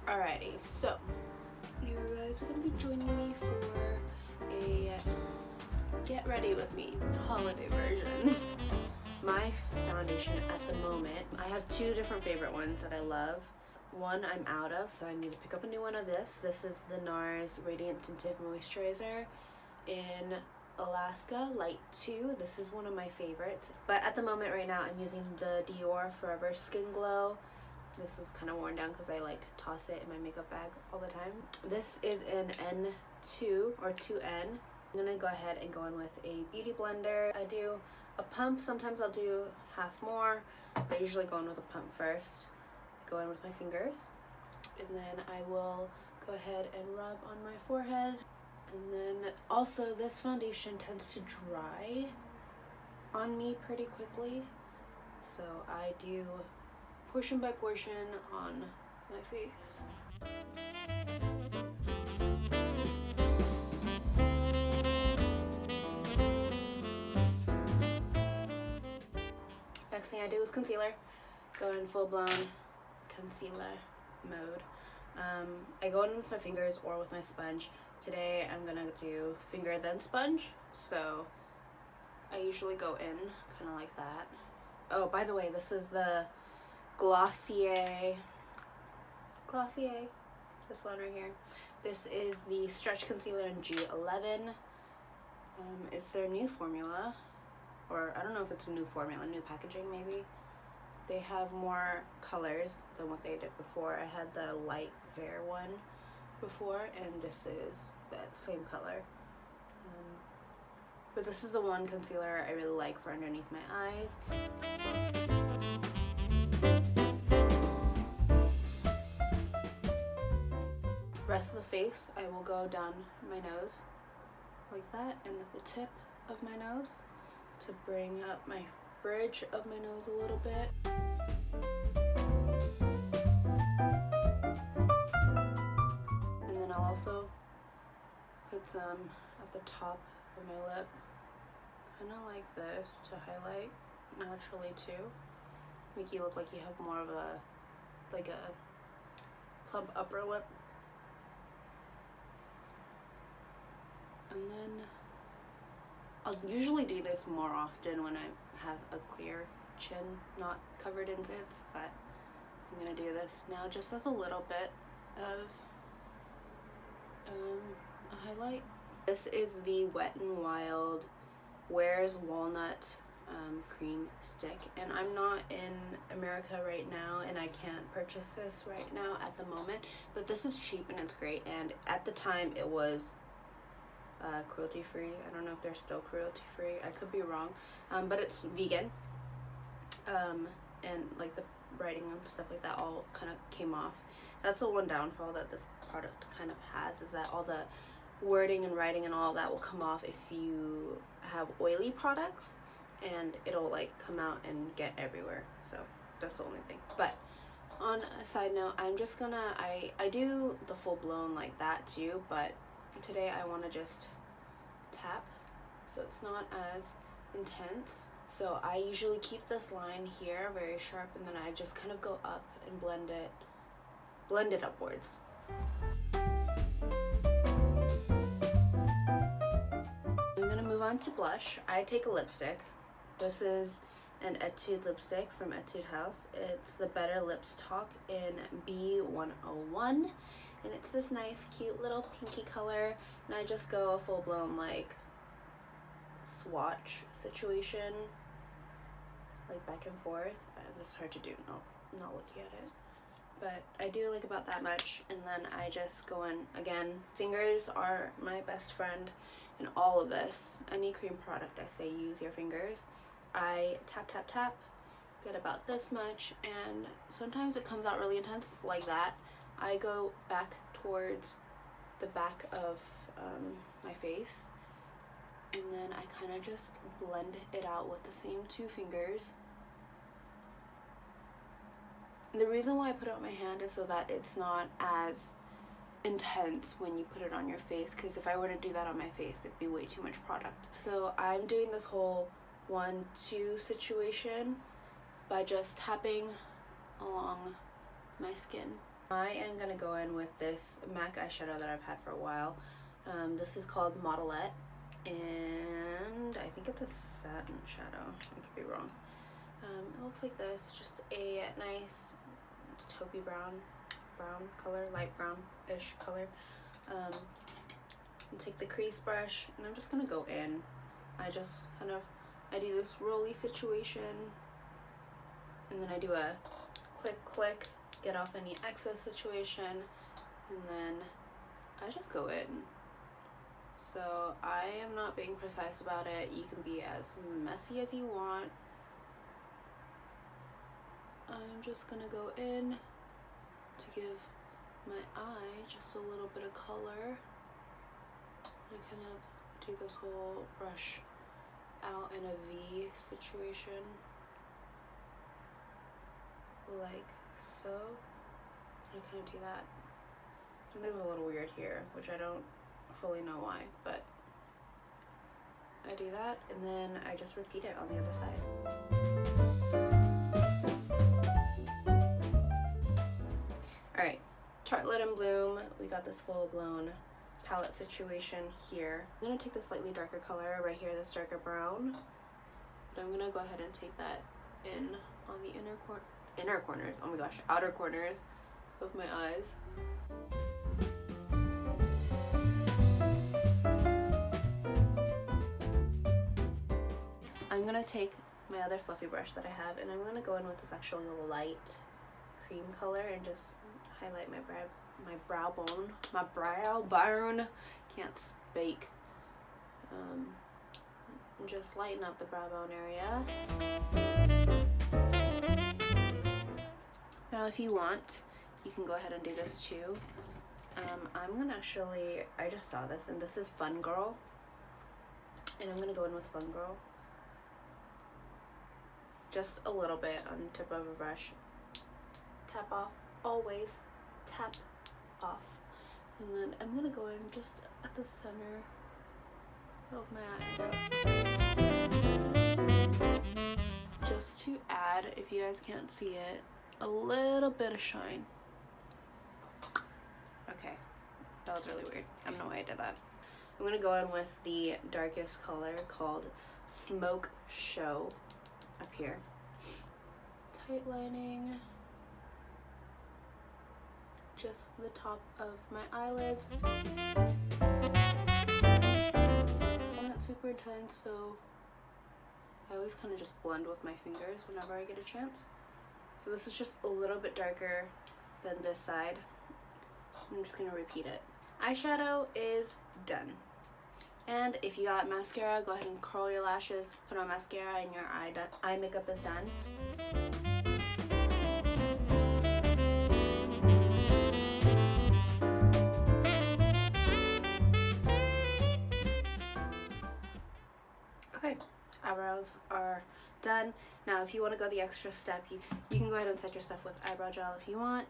Alrighty, so you guys are gonna be joining me for a get ready with me holiday version. My foundation at the moment, I have two different favorite ones that I love. One I'm out of, so I need to pick up a new one of this. This is the NARS Radiant Tinted Moisturizer in Alaska Light 2. This is one of my favorites. But at the moment right now, I'm using the DIOR Forever Skin Glow. This is kind of worn down because I like toss it in my makeup bag all the time. This is in N2 or 2N. I'm gonna go ahead and go in with a beauty blender. I do a pump, sometimes I'll do half more, but I usually go in with a pump first. Go in with my fingers, and then I will go ahead and rub on my forehead. And then also this foundation tends to dry on me pretty quickly, so I do portion by portion on my face. Next thing I do is concealer. Go in full-blown concealer mode. I go in with my fingers or with my sponge. Today I'm gonna do finger then sponge, so I usually go in kind of like that. Oh, by the way, this is the Glossier, this one right here. This is the Stretch Concealer in G11. It's their new formula, or I don't know if it's a new formula, new packaging maybe. They have more colors than what they did before. I had the light fair one before, and this is that same color. But this is the one concealer I really like for underneath my eyes. Rest of the face, I will go down my nose like that, and at the tip of my nose to bring up my bridge of my nose a little bit. And then I'll also put some at the top of my lip, kind of like this, to highlight naturally too. Make you look like you have more of a, like a plump upper lip. And then I'll usually do this more often when I have a clear chin, not covered in zits, but I'm gonna do this now just as a little bit of a highlight. This is the Wet n Wild Wears Walnut cream stick, and I'm not in America right now and I can't purchase this right now at the moment, but this is cheap and it's great, and at the time it was cruelty free. I don't know if they're still cruelty free, I could be wrong, but it's vegan, and like the writing and stuff like that all kind of came off. That's the one downfall that this product kind of has, is that all the wording and writing and all that will come off if you have oily products, and it'll like come out and get everywhere. So that's the only thing. But on a side note, I'm just gonna, I do the full-blown like that too, but today I want to just tap so it's not as intense. So I usually keep this line here very sharp, and then I just kind of go up and blend it upwards. I'm gonna move on to blush. I take a lipstick. This is an Etude lipstick from Etude House. It's the Better Lips Talk in B101, and it's this nice cute little pinky color, and I just go a full-blown like swatch situation, like back and forth. This is hard to do not looking at it, but I do like about that much, and then I just go in again. Fingers are my best friend in all of this. Any cream product, I say use your fingers. I tap tap tap, get about this much, and sometimes it comes out really intense like that. I go back towards the back of my face, and then I kind of just blend it out with the same two fingers. The reason why I put it on my hand is so that it's not as intense when you put it on your face, because if I were to do that on my face, it'd be way too much product. So I'm doing this whole 1-2 situation by just tapping along my skin. I am going to go in with this MAC eyeshadow that I've had for a while. This is called Modelette, and I think it's a satin shadow. I could be wrong. It looks like this, just a nice taupey brown color, light brownish color. And take the crease brush, and I'm just going to go in. I do this rolly situation, and then I do a click, get off any excess situation, and then I just go in. So I am not being precise about it. You can be as messy as you want. I'm just gonna go in to give my eye just a little bit of color. I kind of do this whole brush out in a V situation, like so. I kind of do that. And this is a little weird here, which I don't fully know why, but I do that, and then I just repeat it on the other side. Alright, Tartelette and Bloom, we got this full-blown palette situation here. I'm going to take the slightly darker color right here, this darker brown, but I'm going to go ahead and take that in on the inner corners, oh my gosh, outer corners of my eyes. I'm going to take my other fluffy brush that I have, and I'm going to go in with this actually light cream color and just highlight my brow bone, can't speak, and just lighten up the brow bone area. Now if you want, you can go ahead and do this too. I just saw this, and this is Fun Girl, and I'm gonna go in with Fun Girl, just a little bit on the tip of a brush, tap off, always tap off, and then I'm gonna go in just at the center of my eyes, just to add, if you guys can't see it, a little bit of shine. Okay, that was really weird. I don't know why I did that. I'm gonna go in with the darkest color called Smoke Show up here. Tight lining just the top of my eyelids. I'm not super intense, so I always kind of just blend with my fingers whenever I get a chance. So this is just a little bit darker than this side. I'm just gonna repeat it. Eyeshadow is done. And if you got mascara, go ahead and curl your lashes, put on mascara, and your eye makeup is done. Okay, eyebrows are done. Now if you want to go the extra step, you can go ahead and set your stuff with eyebrow gel if you want.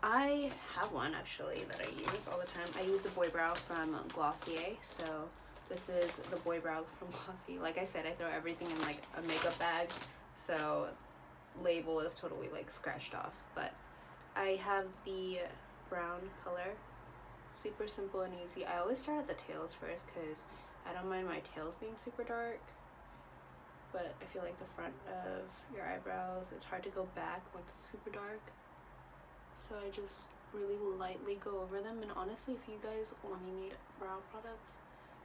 I have one actually that I use all the time. I use the Boy Brow from Glossier, so this is the Boy Brow from Glossier. Like I said, I throw everything in like a makeup bag, so label is totally like scratched off, but I have the brown color. Super simple and easy. I always start at the tails first because I don't mind my tails being super dark, but I feel like the front of your eyebrows, it's hard to go back when it's super dark. So I just really lightly go over them, and honestly, if you guys only need brow products,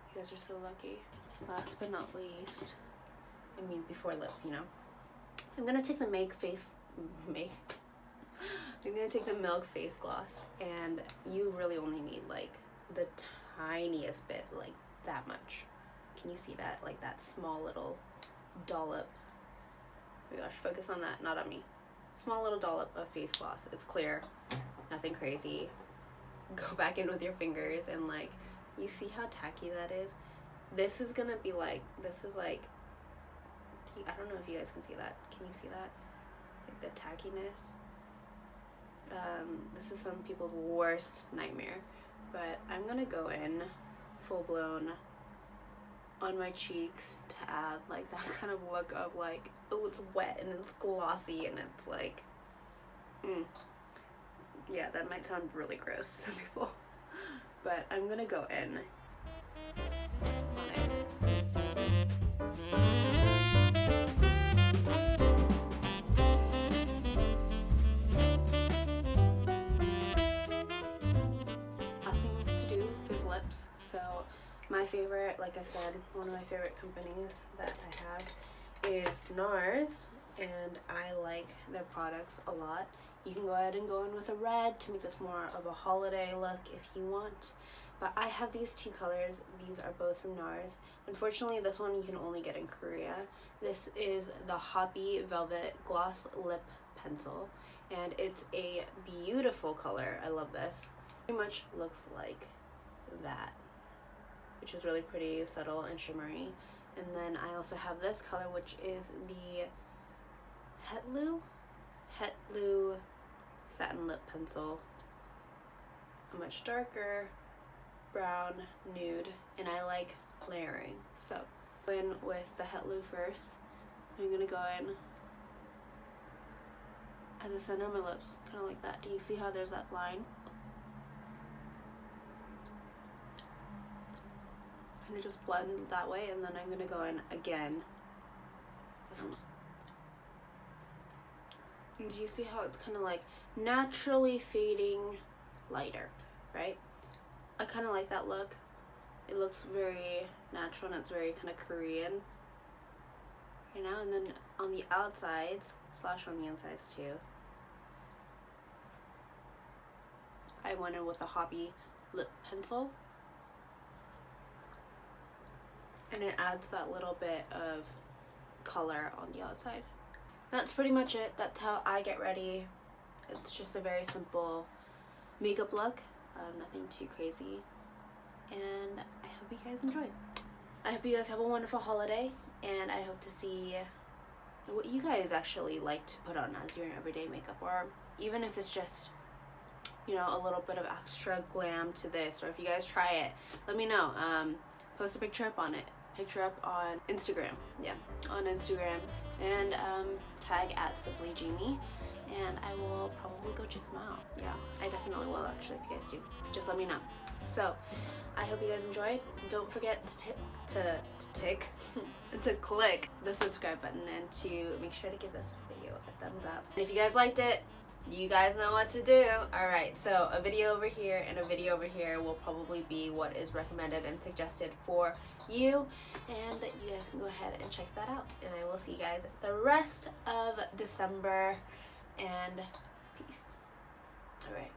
you guys are so lucky. Last but not least, I mean before lips, you know, I'm gonna take the Milk Face Gloss, and you really only need like the tiniest bit, like that much. Can you see that? Like that small little dollop. Oh my gosh, focus on that, not on me. Small little dollop of face gloss. It's clear, nothing crazy. Go back in with your fingers, and like, you see how tacky that is? This is gonna be like, this is like, I don't know if you guys can see that. Can you see that? Like the tackiness. This is some people's worst nightmare, but I'm gonna go in full blown on my cheeks to add like that kind of look of like, oh, it's wet and it's glossy and it's like Yeah, that might sound really gross to some people, but I'm gonna go in on it. Last thing to do is lips. So my favorite, like I said, one of my favorite companies that I have is NARS, and I like their products a lot. You can go ahead and go in with a red to make this more of a holiday look if you want. But I have these two colors. These are both from NARS. Unfortunately, this one you can only get in Korea. This is the Hoppy Velvet Gloss Lip Pencil, and it's a beautiful color. I love this. Pretty much looks like that, which is really pretty, subtle, and shimmery. And then I also have this color, which is the Hetlu Satin Lip Pencil. A much darker brown nude, and I like layering. So go in with the Hetlu first. I'm gonna go in at the center of my lips, kind of like that. Do you see how there's that line? I'm gonna just blend that way, and then I'm gonna go in again. And do you see how it's kind of like naturally fading lighter, right? I kind of like that look. It looks very natural and it's very kind of Korean, you know. And then on the outsides / on the insides too, I went in with a Hoppy lip pencil, and it adds that little bit of color on the outside. That's pretty much it. That's how I get ready. It's just a very simple makeup look, nothing too crazy, and I hope you guys enjoyed. I hope you guys have a wonderful holiday, and I hope to see what you guys actually like to put on as your everyday makeup, or even if it's just, you know, a little bit of extra glam to this, or if you guys try it, let me know. Post a picture up on Instagram, yeah, on Instagram, and tag @SimplyJamie, and I will probably go check them out. Yeah, I definitely will actually. If you guys do, just let me know. So I hope you guys enjoyed. Don't forget to click the subscribe button, and to make sure to give this video a thumbs up. And if you guys liked it, you guys know what to do. Alright, so a video over here and a video over here will probably be what is recommended and suggested for you, and you guys can go ahead and check that out. And I will see you guys the rest of December, and peace. Alright.